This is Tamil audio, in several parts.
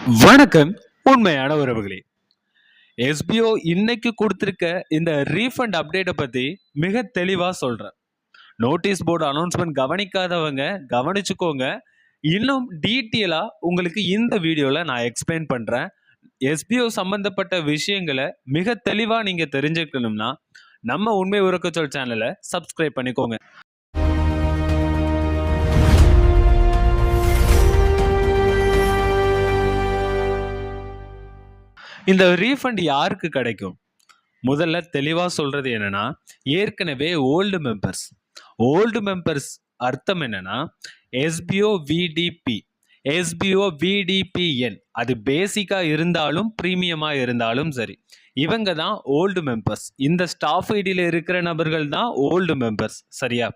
வணக்கம் உண்மையான உறவுகளே. எஸ்பிஓ இன்னைக்கு கொடுத்திருக்க இந்த ரீஃபண்ட் அப்டேட்டை பத்தி மிக தெளிவா சொல்றேன். நோட்டீஸ் போர்டு அனௌன்ஸ்மெண்ட் கவனிக்காதவங்க கவனிச்சுக்கோங்க. இன்னும் டீட்டெயிலா உங்களுக்கு இந்த வீடியோல நான் எக்ஸ்பிளைன் பண்றேன். எஸ்பிஓ சம்பந்தப்பட்ட விஷயங்களை மிக தெளிவா நீங்க தெரிஞ்சுக்கணும்னா நம்ம உண்மை உறக்கச்சொல் சேனலை சப்ஸ்கிரைப் பண்ணிக்கோங்க. இந்த ரீஃபண்ட் யாருக்கு கிடைக்கும்? முதல்ல தெளிவா சொல்றது என்னன்னா, ஏற்கனவே ஓல்டு மெம்பர்ஸ் அர்த்தம் என்னன்னா, எஸ்பிஓ விடிபி, எஸ்பிஓ விடிபிஎன், அது பேசிக்கா இருந்தாலும் பிரீமியமா இருந்தாலும் சரி, இவங்க தான் ஓல்டு மெம்பர்ஸ். இந்த ஸ்டாஃப் ஐடியில் இருக்கிற நபர்கள் தான் ஓல்டு மெம்பர்ஸ். சரியா?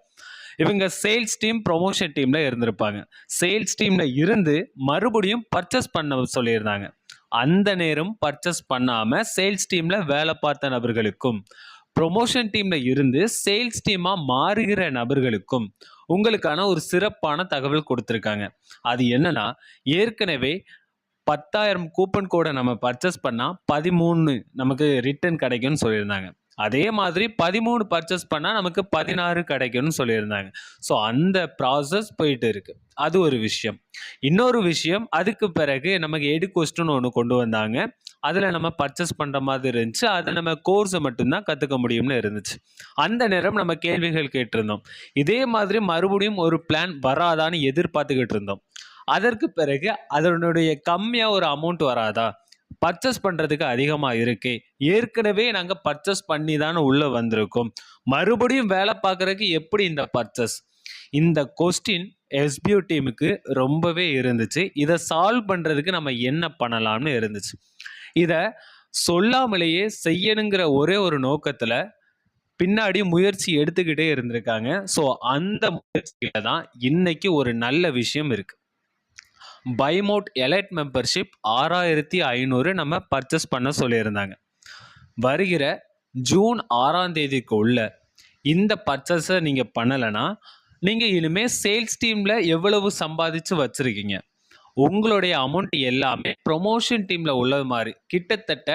இவங்க சேல்ஸ் டீம், ப்ரொமோஷன் டீம்ல இருந்திருப்பாங்க. சேல்ஸ் டீம்ல இருந்து மறுபடியும் பர்ச்சேஸ் பண்ண சொல்லியிருந்தாங்க. அந்த நேரம் பர்ச்சேஸ் பண்ணாம சேல்ஸ் டீம்ல வேலை பார்த்த நபர்களுக்கும், ப்ரொமோஷன் டீம்ல இருந்து சேல்ஸ் டீமா மாறுகிற நபர்களுக்கும் உங்களுக்கான ஒரு சிறப்பான தகவல் கொடுத்திருக்காங்க. அது என்னன்னா, ஏற்கனவே 10,000 கூப்பன் கோடை நம்ம பர்ச்சேஸ் பண்ணா 13 நமக்கு ரிட்டர்ன் கிடைக்கும்னு சொல்லியிருந்தாங்க. அதே மாதிரி 13 பர்ச்சேஸ் பண்ணா நமக்கு 16 கிடைக்கும்னு சொல்லியிருந்தாங்க. ஸோ அந்த ப்ராசஸ் போயிட்டு இருக்கு. அது ஒரு விஷயம். இன்னொரு விஷயம், அதுக்கு பிறகு நமக்கு எடுகோஸ்ட்னு ஒன்று கொண்டு வந்தாங்க. அதில் நம்ம பர்ச்சேஸ் பண்ணுற மாதிரி இருந்துச்சு. அதை நம்ம கோர்ஸை மட்டும்தான் கற்றுக்க முடியும்னு இருந்துச்சு. அந்த நேரம் நம்ம கேள்விகள் கேட்டிருந்தோம். இதே மாதிரி மறுபடியும் ஒரு பிளான் வராதான்னு எதிர்பார்த்துக்கிட்டு இருந்தோம். அதற்கு பிறகு அதனுடைய கம்மியா ஒரு அமௌண்ட் வராதா? பர்ச்சேஸ் பண்றதுக்கு அதிகமா இருக்கு. ஏற்கனவே நாங்க பர்ச்சேஸ் பண்ணி தானே உள்ள வந்திருக்கோம். மறுபடியும் வேலை பார்க்கறதுக்கு எப்படி இந்த பர்ச்சேஸ்? இந்த கொஸ்டின் எஸ்பிஓ டீமுக்கு ரொம்பவே இருந்துச்சு. இதை சால்வ் பண்றதுக்கு நம்ம என்ன பண்ணலாம்னு இருந்துச்சு. இதை சொல்லாமலேயே செய்யணுங்கிற ஒரே ஒரு நோக்கத்துல பின்னாடி முயற்சி எடுத்துக்கிட்டே இருந்திருக்காங்க. ஸோ அந்த முயற்சியில தான் இன்னைக்கு ஒரு நல்ல விஷயம் இருக்கு. பைமோட் எலைட் மெம்பர்ஷிப் 6,500 நம்ம பர்ச்சேஸ் பண்ண சொல்லியிருந்தாங்க. வருகிற ஜூன் 6ஆம் தேதிக்கு உள்ள இந்த பர்ச்சேஸை நீங்கள் பண்ணலைன்னா, நீங்கள் இனிமேல் சேல்ஸ் டீமில் எவ்வளவு சம்பாதிச்சு வச்சுருக்கீங்க, உங்களுடைய அமௌண்ட் எல்லாமே ப்ரொமோஷன் டீமில் உள்ளது மாதிரி கிட்டத்தட்ட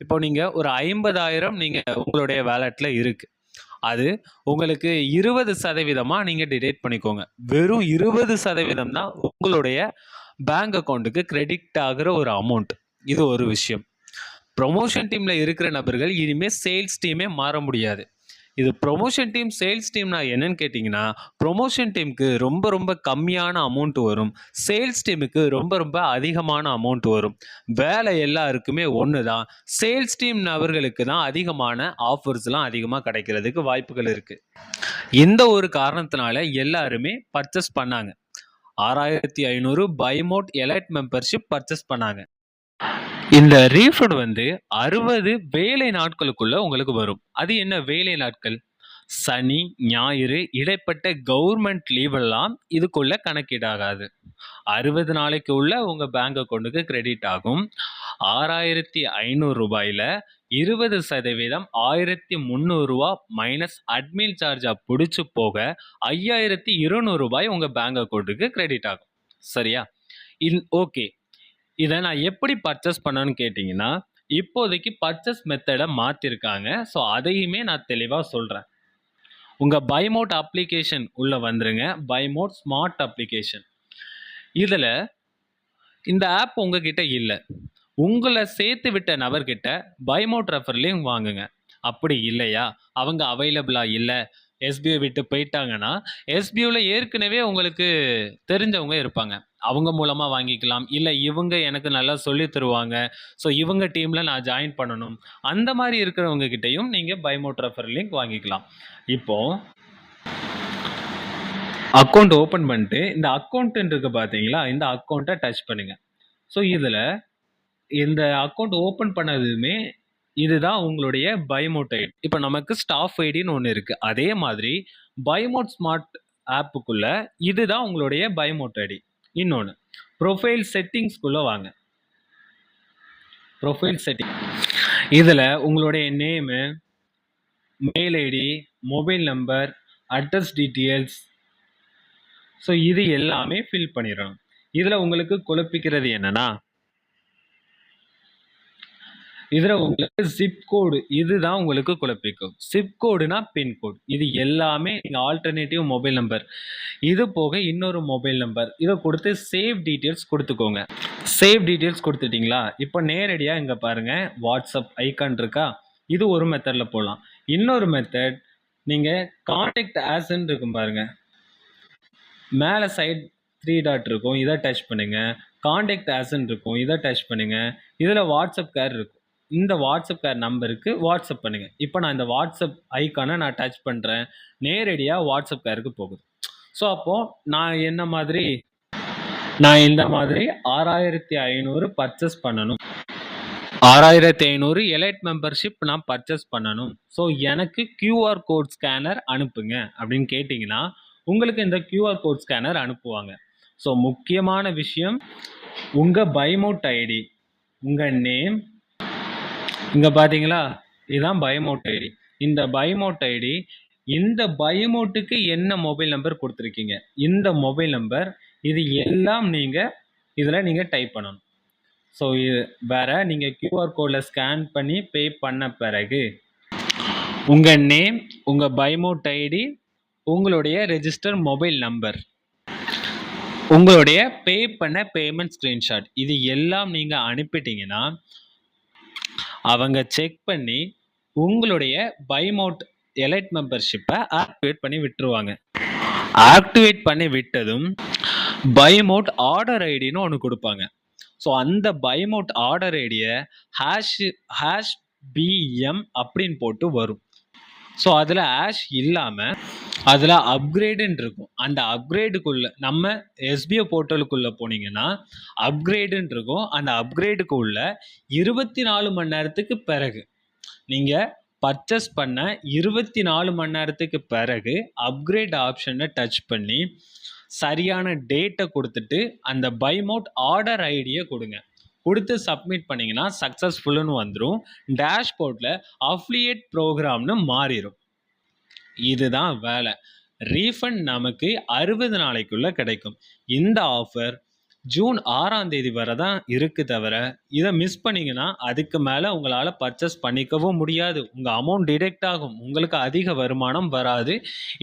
இப்போ நீங்கள் ஒரு 50,000 நீங்கள் உங்களுடைய வேலெட்டில் இருக்குது. அது உங்களுக்கு 20% நீங்கள் டிடெக்ட் பண்ணிக்கோங்க. வெறும் 20% தான் உங்களுடைய பேங்க் அக்கௌண்ட்டுக்கு கிரெடிட் ஆகிற ஒரு அமௌண்ட். இது ஒரு விஷயம். ப்ரொமோஷன் டீம்ல இருக்கிற நபர்கள் இனிமேல் சேல்ஸ் டீமே மாற முடியாது. இது ப்ரொமோஷன் டீம் சேல்ஸ் டீம்னா என்னன்னு கேட்டிங்கன்னா, ப்ரொமோஷன் டீமுக்கு ரொம்ப ரொம்ப கம்மியான அமௌண்ட் வரும், சேல்ஸ் டீமுக்கு ரொம்ப ரொம்ப அதிகமான அமௌண்ட் வரும். வேலை எல்லாருக்குமே ஒன்று தான். சேல்ஸ் டீம் நபர்களுக்கு தான் அதிகமான ஆஃபர்ஸ்லாம் அதிகமாக கிடைக்கிறதுக்கு வாய்ப்புகள் இருக்குது. இந்த ஒரு காரணத்தினால எல்லாருமே பர்ச்சேஸ் பண்ணாங்க. 6,500 பைமோட் எலைட் மெம்பர்ஷிப் பர்ச்சேஸ் பண்ணாங்க. இந்த ரீஃபண்ட் 60 வேலை நாட்களுக்குள்ள உங்களுக்கு வரும். அது என்ன வேலை நாட்கள்? சனி, ஞாயிறு, இடைப்பட்ட கவர்மெண்ட் லீவ் எல்லாம் இதுக்குள்ள கணக்கீடாகாது. 60 நாளைக்கு உள்ள உங்க பேங்க் அக்கௌண்ட்டுக்கு கிரெடிட் ஆகும். 6,500 ரூபாயில 20% 1,300 ரூபா மைனஸ் அட்மின் சார்ஜா பிடிச்சு போக 5,200 ரூபாய் உங்க பேங்க் அக்கௌண்ட்டுக்கு கிரெடிட் ஆகும். சரியா? ஓகே. இதை நான் எப்படி பர்ச்சேஸ் பண்ணணும்னு கேட்டிங்கன்னா, இப்போதைக்கு பர்ச்சேஸ் மெத்தடை மாற்றிருக்காங்க. ஸோ அதையுமே நான் தெளிவாக சொல்கிறேன். உங்கள் பைமோட் அப்ளிகேஷன் உள்ளே வந்துருங்க. பைமோட் ஸ்மார்ட் அப்ளிகேஷன். இதில் இந்த ஆப் உங்ககிட்ட இல்லை, உங்களை சேர்த்து விட்ட நபர்கிட்ட பைமோட் ரெஃபர்லையும் வாங்குங்க. அப்படி இல்லையா, அவங்க அவைலபிளாக இல்லை, எஸ்பிஓ விட்டு போயிட்டாங்கன்னா, எஸ்பிஓவில் ஏற்கனவே உங்களுக்கு தெரிஞ்சவங்க இருப்பாங்க, அவங்க மூலமாக வாங்கிக்கலாம். இல்லை இவங்க எனக்கு நல்லா சொல்லி தருவாங்க, ஸோ இவங்க டீமில் நான் ஜாயின் பண்ணணும், அந்த மாதிரி இருக்கிறவங்க கிட்டையும் நீங்கள் பைமோட் ரெஃபர் லிங்க் வாங்கிக்கலாம். இப்போது அக்கௌண்ட் ஓப்பன் பண்ணிட்டு இந்த அக்கௌண்ட் இருக்கு பார்த்தீங்களா, இந்த அக்கௌண்ட்டை டச் பண்ணுங்கள். ஸோ இதில் இந்த அக்கௌண்ட் ஓப்பன் பண்ணதுமே இதுதான் உங்களுடைய பைமோட் ஐடி. இப்போ நமக்கு ஸ்டாஃப் ஐடின்னு ஒன்று இருக்குது. அதே மாதிரி பைமோட் ஸ்மார்ட் ஆப்புக்குள்ள இதுதான் உங்களுடைய பைமோட் ஐடி. இன்னொன்று, ப்ரொஃபைல் செட்டிங்ஸ்குள்ளே வாங்க. ப்ரொஃபைல் செட்டிங், இதில் உங்களுடைய name, mail ID, mobile number, address details, so இது எல்லாமே ஃபில் பண்ணிடணும். இதில் உங்களுக்கு குழப்பிக்கிறது என்னன்னா, இதுல உங்களுக்கு ஜிப் கோடு இதுதான் உங்களுக்கு குழப்பிக்கும். Zip கோடுனா pincode. இது எல்லாமே நீங்க ஆல்டர்னேட்டிவ் மொபைல் நம்பர். இது போக இன்னொரு மொபைல் நம்பர். இத குடுத்து சேவ் டீட்டெயில்ஸ் குடுத்துக்கோங்க. சேவ் டீட்டெயில்ஸ் குடுத்துட்டீங்களா? இப்ப நேரடியா இங்க பாருங்க WhatsApp ஐகான் இருக்கா? இது ஒரு மெத்தட்ல போலாம். இன்னொரு மெத்தட் நீங்க கான்டாக்ட் ஆஸ்ன்னு இருக்கும் பாருங்க. மேல சைட் 3 டாட் இருக்கும். இத டச் பண்ணுங்க. கான்டாக்ட் ஆஸ்ன்னு இருக்கும். இத டச் பண்ணுங்க. இதுல WhatsApp கேர் இருக்கும். இந்த WhatsApp கேர் நம்பருக்கு WhatsApp பண்ணுங்க. இப்ப நான் இந்த WhatsApp ஐகான நான் டச் பண்றேன். நேரடியா WhatsApp கேருக்கு போகுது. ஸோ அப்போ நான் இந்த மாதிரி 6500 பர்ச்சேஸ் பண்ணணும். 6500 எலைட் மெம்பர்ஷிப் நான் பர்ச்சேஸ் பண்ணணும். ஸோ எனக்கு QR கோட் ஸ்கேனர் அனுப்புங்க அப்படின்னு கேட்டிங்கன்னா, உங்களுக்கு இந்த QR கோட் ஸ்கேனர் அனுப்புவாங்க. ஸோ முக்கியமான விஷயம் உங்க பைமோட் ஐடி, உங்க நேம் இங்க பார்த்தீங்களா? இதுதான் பைமோட் ஐடி. இந்த பைமோட் ஐடி இந்த பைமோட்டுக்கு என்ன மொபைல் நம்பர் குடுத்துருக்கீங்க? இந்த மொபைல் நம்பர் இது எல்லாம் இதுல நீங்க டைப் பண்ணணும். ஸோ இது வேற நீங்க QR கோட்ல ஸ்கேன் பண்ணி பே பண்ண பிறகு உங்க நேம், உங்க பைமோட் ஐடி, உங்களுடைய ரெஜிஸ்டர் மொபைல் நம்பர், உங்களுடைய பே பண்ண பேமெண்ட் ஸ்கிரீன்ஷாட் இது எல்லாம் நீங்க அனுப்பிட்டீங்கன்னா, அவங்க செக் பண்ணி உங்களுடைய பைமோட் எலைட் மெம்பர்ஷிப்பை ஆக்டிவேட் பண்ணி விட்டுருவாங்க. ஆக்டிவேட் பண்ணி விட்டதும் பைமோட் ஆர்டர் ஐடின்னு ஒன்று கொடுப்பாங்க. ஸோ அந்த பைமோட் ஆர்டர் ஐடியை ஹேஷ் பிஎம் அப்படின்னு போட்டு வரும். ஸோ அதில் ஹேஷ் இல்லாமல் அதில் அப்கிரேடுன்னு இருக்கும். அந்த அப்கிரேடுக்குள்ள நம்ம எஸ்பிஓ போர்ட்டலுக்குள்ளே போனீங்கன்னா அப்கிரேடுன்னு இருக்கும். அந்த அப்கிரேடுக்கு உள்ள 24 மணி நேரத்துக்கு பிறகு நீங்கள் பர்ச்சேஸ் பண்ண 24 மணி நேரத்துக்கு பிறகு அப்கிரேட் ஆப்ஷனை டச் பண்ணி சரியான டேட்டை கொடுத்துட்டு அந்த பைமோட் ஆர்டர் ஐடியை கொடுங்க. கொடுத்து சப்மிட் பண்ணீங்கன்னா சக்ஸஸ்ஃபுல்லுன்னு வந்துடும். டேஷ்போர்டில் அஃபிலியேட் ப்ரோக்ராம்னு மாறிடும். இதுதான் வேலை. ரீஃபண்ட் நமக்கு 60 நாளைக்குள்ள கிடைக்கும். இந்த ஆஃபர் ஜூன் 6ஆம் தேதி வரை தான் இருக்கு தவிர இதை மிஸ் பண்ணீங்கன்னா அதுக்கு மேலே உங்களால் பர்ச்சேஸ் பண்ணிக்கவும் முடியாது. உங்கள் அமௌண்ட் டிடெக்ட் ஆகும். உங்களுக்கு அதிக வருமானம் வராது.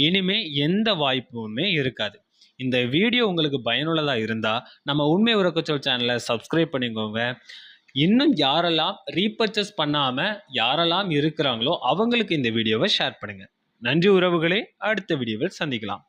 இனிமே எந்த வாய்ப்புமே இருக்காது. இந்த வீடியோ உங்களுக்கு பயனுள்ளதாக இருந்தால் நம்ம உண்மை உறக்கச்சொல் சேனலை சப்ஸ்கிரைப் பண்ணிக்கோங்க. இன்னும் யாரெல்லாம் ரீபர்ச்சேஸ் பண்ணாமல் யாரெல்லாம் இருக்கிறாங்களோ அவங்களுக்கு இந்த வீடியோவை ஷேர் பண்ணுங்கள். நன்றி உறவுகளே, அடுத்த வீடியோவில் சந்திக்கலாம்.